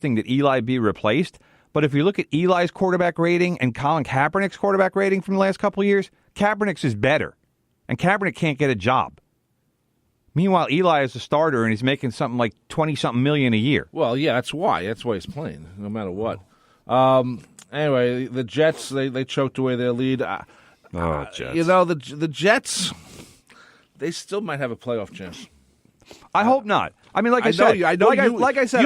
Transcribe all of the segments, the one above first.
requesting that Eli be replaced. But if you look at Eli's quarterback rating and Colin Kaepernick's quarterback rating from the last couple of years, Kaepernick's is better. And Kaepernick can't get a job. Meanwhile, Eli is a starter, and he's making something like $20-something million a year. Well, yeah, that's why. That's why he's playing, no matter what. Anyway, the Jets, they choked away their lead. Jets. The Jets, they still might have a playoff chance. I hope not. I mean, like I said, you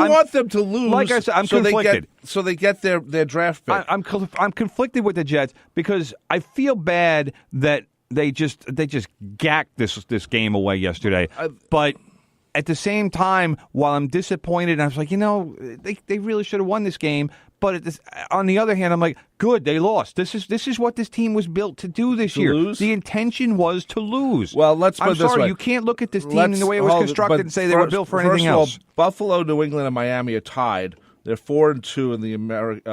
want them to lose. Like I said, I'm conflicted. So they get their draft pick. I'm conflicted with the Jets because I feel bad that they just gacked this game away yesterday. But at the same time, while I'm disappointed, I was like, they really should have won this game. But on the other hand, I'm like, good, they lost. This is what this team was built to do this year. Lose? The intention was to lose. Well, let's put it this way. You can't look at this team in the way it was constructed and say they were built for anything else. First of all, Buffalo, New England, and Miami are tied. They're 4-2 in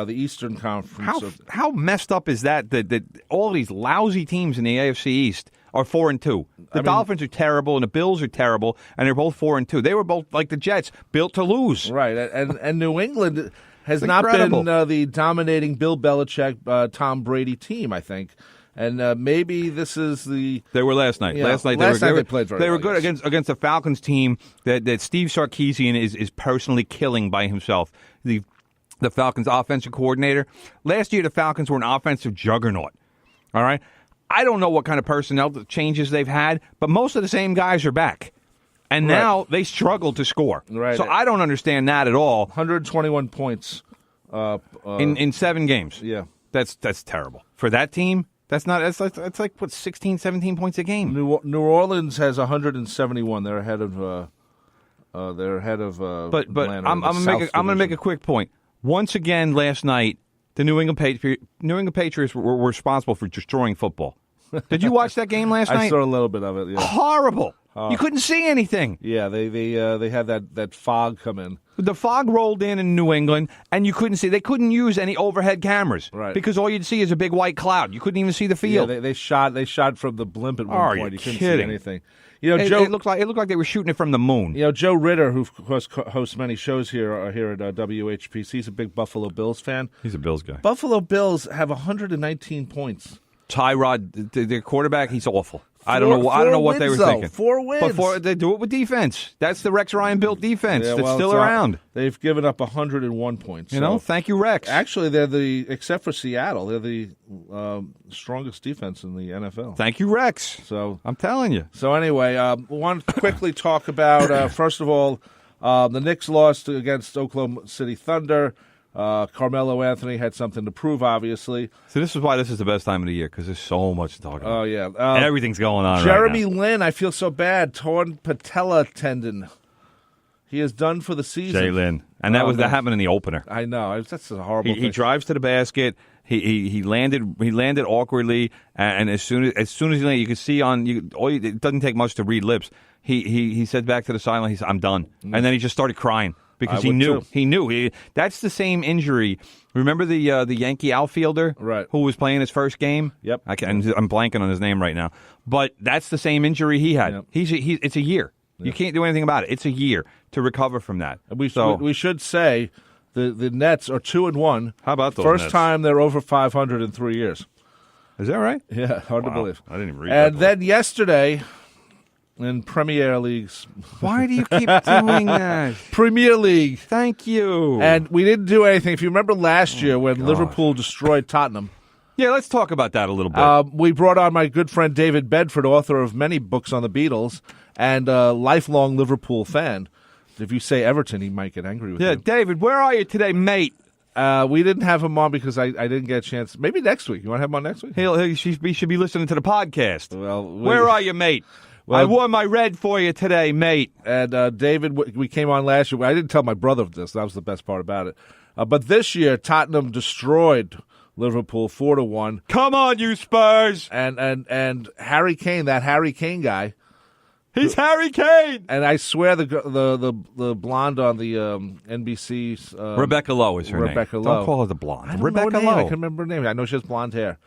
the Eastern Conference. How messed up is that all these lousy teams in the AFC East are 4-2? The Dolphins are terrible, and the Bills are terrible, and they're both 4-2. They were both, like the Jets, built to lose. Right, and New England has not been the dominating Bill Belichick, Tom Brady team, I think. And maybe this is the... They were last night. Last night they played very well. They were good against the Falcons team that Steve Sarkisian is personally killing by himself. The Falcons offensive coordinator. Last year, the Falcons were an offensive juggernaut. All right? I don't know what kind of personnel changes they've had, but most of the same guys are back. And now they struggle to score. Right. So I don't understand that at all. 121 points. In 7 games. Yeah. That's terrible. For that team, that's like, what, 16, 17 points a game. New Orleans has 171. They're ahead of But Atlanta, I'm going to make a quick point. Once again, last night, the New England Patriots were responsible for destroying football. Did you watch that game last night? I saw a little bit of it. Yeah. Horrible. You couldn't see anything. Yeah, they had that fog come in. The fog rolled in New England, and you couldn't see. They couldn't use any overhead cameras, right? Because all you'd see is a big white cloud. You couldn't even see the field. Yeah, they shot from the blimp at one point. You couldn't see anything. Joe, it looked like they were shooting it from the moon. Joe Ritter, who hosts many shows here at WHPC, he's a big Buffalo Bills fan. He's a Bills guy. Buffalo Bills have 119 points. Tyrod, their quarterback, he's awful. I don't know what they were thinking. 4 wins. But they do it with defense. That's the Rex Ryan built defense that's still around. They've given up 101 points. Thank you, Rex. Actually, except for Seattle, they're the strongest defense in the NFL. Thank you, Rex. So I'm telling you. So anyway, we want to quickly talk about, first of all, the Knicks lost against Oklahoma City Thunder. Carmelo Anthony had something to prove, obviously. So this is why this is the best time of the year, because there's so much to talk about. Oh, yeah. Everything's going on Jeremy right now. Lin, I feel so bad. Torn patella tendon. He is done for the season. Jay Lin. And that happened in the opener. I know. That's a horrible thing. He drives to the basket. He landed awkwardly, and as soon as he landed, you could see it doesn't take much to read lips. He said back to the sideline, he said, "I'm done," and then he just started crying. Because he knew. That's the same injury. Remember the Yankee outfielder who was playing his first game? Yep. I'm blanking on his name right now. But that's the same injury he had. Yep. It's a year. Yep. You can't do anything about it. It's a year to recover from that. We should say the Nets are 2-1. How about those First Nets? time they're over 500 in 3 years. Is that right? Yeah, hard to believe. I didn't even read that. And then yesterday... in Premier Leagues. Why do you keep doing that? Premier League. Thank you. And we didn't do anything. If you remember last year when Liverpool destroyed Tottenham. Yeah, let's talk about that a little bit. We brought on my good friend David Bedford, author of many books on the Beatles, and a lifelong Liverpool fan. If you say Everton, he might get angry with you. Yeah, David, where are you today, mate? We didn't have him on because I didn't get a chance. Maybe next week. You want to have him on next week? He should be listening to the podcast. Well, where are you, mate? Well, I wore my red for you today, mate. And David, we came on last year. I didn't tell my brother this. That was the best part about it. But this year, Tottenham destroyed Liverpool 4-1. Come on, you Spurs! And Harry Kane, that Harry Kane guy. He's Harry Kane! And I swear the blonde on the NBC's... Rebecca Lowe is her name. Rebecca Lowe. Don't call her the blonde. I don't Rebecca know her name. Lowe. I can remember her name. I know she has blonde hair.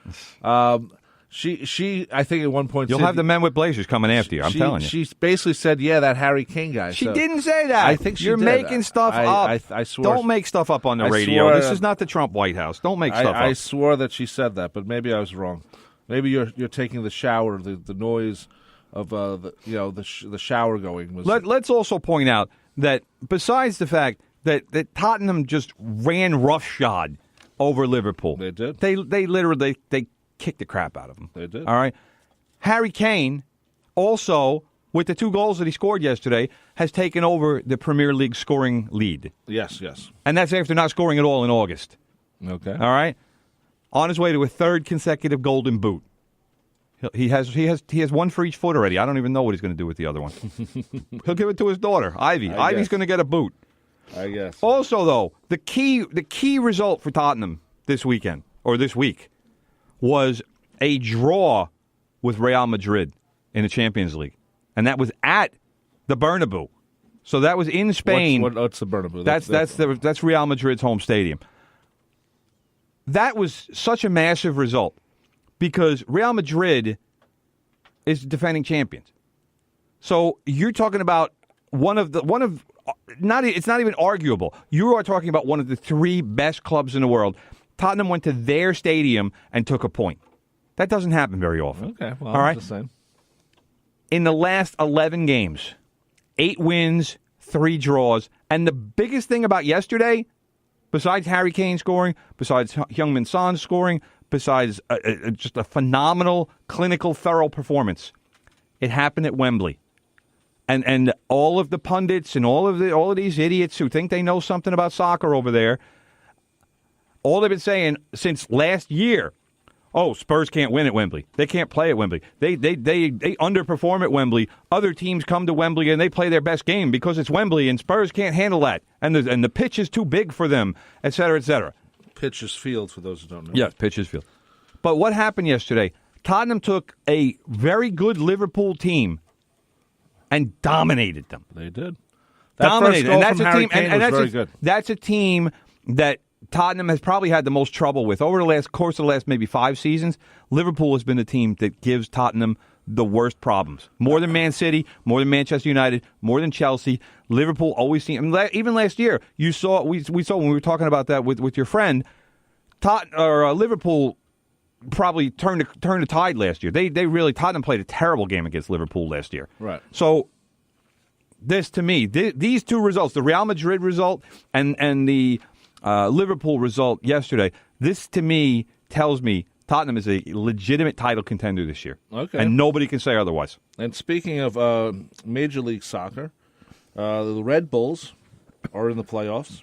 She, I think at one point you'll said, have the men with blazers coming after you. I'm telling you. She basically said, "Yeah, that Harry Kane guy." She didn't say that. I think you're did. making stuff up. I swore. Don't make stuff up on the radio. This is not the Trump White House. Don't make stuff up. I swore that she said that, but maybe I was wrong. Maybe you're taking the shower, the noise of the shower going was. Let's also point out that besides the fact that Tottenham just ran roughshod over Liverpool, they did. They literally kicked the crap out of them. They did. All right. Harry Kane also, with the 2 goals that he scored yesterday, has taken over the Premier League scoring lead. Yes. And that's after not scoring at all in August. Okay. All right. On his way to a 3rd consecutive Golden Boot. He has one for each foot already. I don't even know what he's going to do with the other one. He'll give it to his daughter, Ivy. Ivy's going to get a boot. I guess. Also, though, the key result for Tottenham this week was a draw with Real Madrid in the Champions League, and that was at the Bernabeu. So that was in Spain. What's the Bernabeu? That's Real Madrid's home stadium. That was such a massive result because Real Madrid is defending champions. So you're talking about it's not even arguable. You are talking about one of the 3 best clubs in the world. Tottenham went to their stadium and took a point. That doesn't happen very often. Okay, well, all right. The same. In the last 11 games, 8 wins, 3 draws, and the biggest thing about yesterday, besides Harry Kane scoring, besides Heung-min Son scoring, besides just a phenomenal, clinical, thorough performance, it happened at Wembley. And all of the pundits and all of these idiots who think they know something about soccer over there, all they've been saying since last year, oh, Spurs can't win at Wembley. They can't play at Wembley. They underperform at Wembley. Other teams come to Wembley and they play their best game because it's Wembley and Spurs can't handle that. And the pitch is too big for them, et cetera, et cetera. Pitcher's Field, for those who don't know. Yes, Pitcher's Field. But what happened yesterday? Tottenham took a very good Liverpool team and dominated them. They did. Dominated. And that's a team. And that's very good. That's a team that Tottenham has probably had the most trouble with over the course of the last maybe 5 seasons. Liverpool has been the team that gives Tottenham the worst problems. More than Man City, more than Manchester United, more than Chelsea. Liverpool always seems. Even last year, we saw when we were talking about that with your friend. Liverpool probably turned the tide last year. Tottenham played a terrible game against Liverpool last year. Right. So this to me, these 2 results, the Real Madrid result and the Liverpool result yesterday, this to me tells me Tottenham is a legitimate title contender this year. Okay. And nobody can say otherwise. And speaking of Major League Soccer, the Red Bulls are in the playoffs.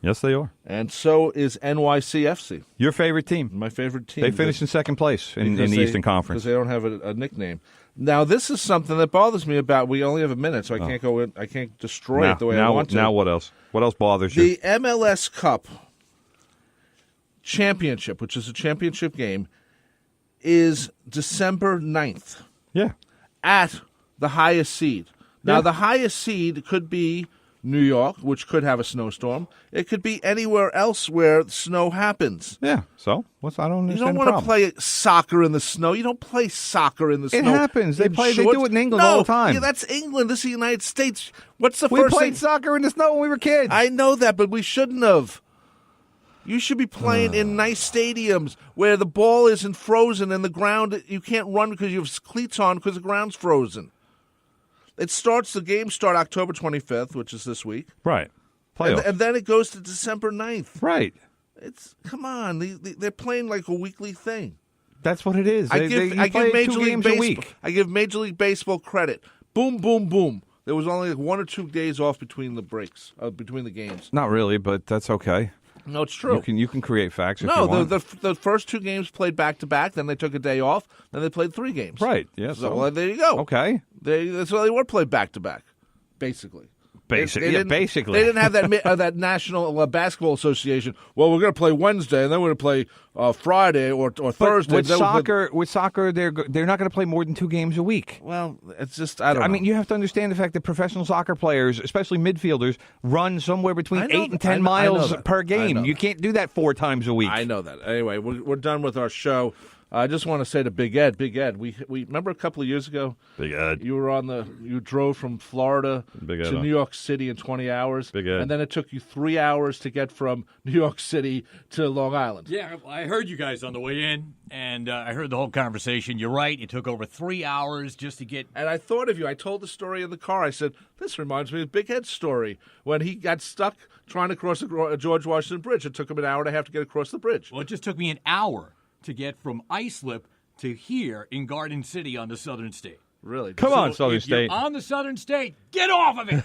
Yes, they are. And so is NYCFC. Your favorite team. My favorite team. They finished in second place in the Eastern Conference. Because they don't have a nickname. Now, this is something that bothers me about. We only have a minute, so I can't go in. I can't destroy it the way I want to. Now what else? What else bothers you? The MLS Cup Championship, which is a championship game, is December 9th. Yeah. At the highest seed. Now, the highest seed could be New York, which could have a snowstorm. It could be anywhere else where snow happens. Yeah. So I don't understand. You don't want to play soccer in the snow. You don't play soccer in the snow. It happens. They do it in England all the time. Yeah, that's England. This is the United States. What's the we first played thing? soccer in the snow when we were kids. I know that, but we shouldn't have. You should be playing in nice stadiums where the ball isn't frozen and the ground, you can't run because you have cleats on because the ground's frozen. The games start October 25th, which is this week. Right. Playoffs. And then it goes to December 9th. Right. Come on. They're playing like a weekly thing. That's what it is. I give Major League Baseball credit. Boom, boom, boom. There was only 1 or 2 days off between the breaks, between the games. Not really, but that's okay. No, it's true. You can create facts if you want. The first 2 games played back-to-back, then they took a day off, then they played 3 games. Right, yes. So, well, there you go. Okay. So they were played back-to-back, basically. Basically. They didn't have that National Basketball Association. Well, we're going to play Wednesday, and then we're going to play Friday or Thursday. With soccer, they're not going to play more than 2 games a week. Well, it's just I don't know. I mean, you have to understand the fact that professional soccer players, especially midfielders, run somewhere between 8 and 10 miles per game. You can't do that 4 times a week. I know that. Anyway, we're done with our show. I just want to say to Big Ed, we remember a couple of years ago. Big Ed, you drove from Florida to New York City in 20 hours. Big Ed, and then it took you 3 hours to get from New York City to Long Island. Yeah, I heard you guys on the way in, and I heard the whole conversation. You're right; it took over 3 hours just to get. And I thought of you. I told the story in the car. I said, "This reminds me of Big Ed's story when he got stuck trying to cross the George Washington Bridge. It took him an hour and a half to get across the bridge." Well, it just took me an hour to get from Islip to here in Garden City on the Southern State. Really? Come on, Southern if State. You're on the Southern State, get off of it!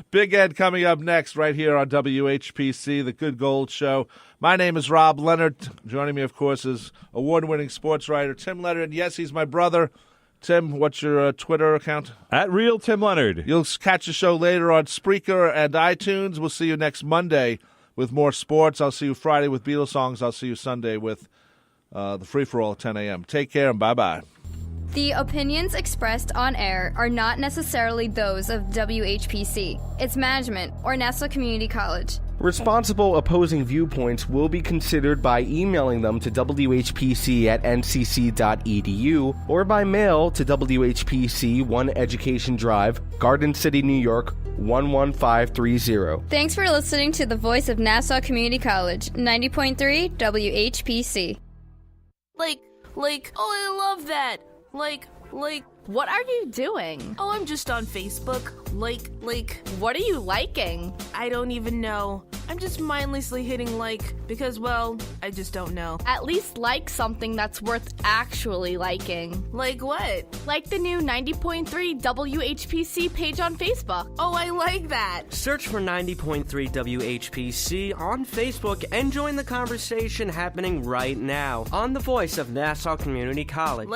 Big Ed coming up next right here on WHPC, the Good Gold Show. My name is Rob Leonard. Joining me, of course, is award-winning sports writer Tim Leonard. And yes, he's my brother. Tim, what's your Twitter account? @RealTimLeonard. You'll catch the show later on Spreaker and iTunes. We'll see you next Monday with more sports. I'll see you Friday with Beatles songs. I'll see you Sunday with the free-for-all at 10 a.m. Take care and bye-bye. The opinions expressed on air are not necessarily those of WHPC, its management, or Nassau Community College. Responsible opposing viewpoints will be considered by emailing them to whpc@ncc.edu or by mail to WHPC 1 Education Drive, Garden City, New York, 11530. Thanks for listening to the voice of Nassau Community College, 90.3 WHPC. Oh, I love that. What are you doing? Oh, I'm just on Facebook. What are you liking? I don't even know. I'm just mindlessly hitting because, well, I just don't know. At least like something that's worth actually liking. Like what? Like the new 90.3 WHPC page on Facebook. Oh, I like that. Search for 90.3 WHPC on Facebook and join the conversation happening right now on the voice of Nassau Community College.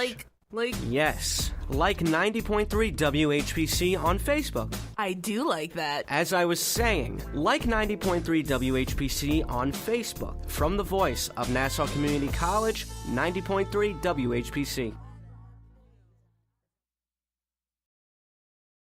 Yes, like 90.3 WHPC on Facebook. I do like that. As I was saying, like 90.3 WHPC on Facebook from the voice of Nassau Community College, 90.3 WHPC.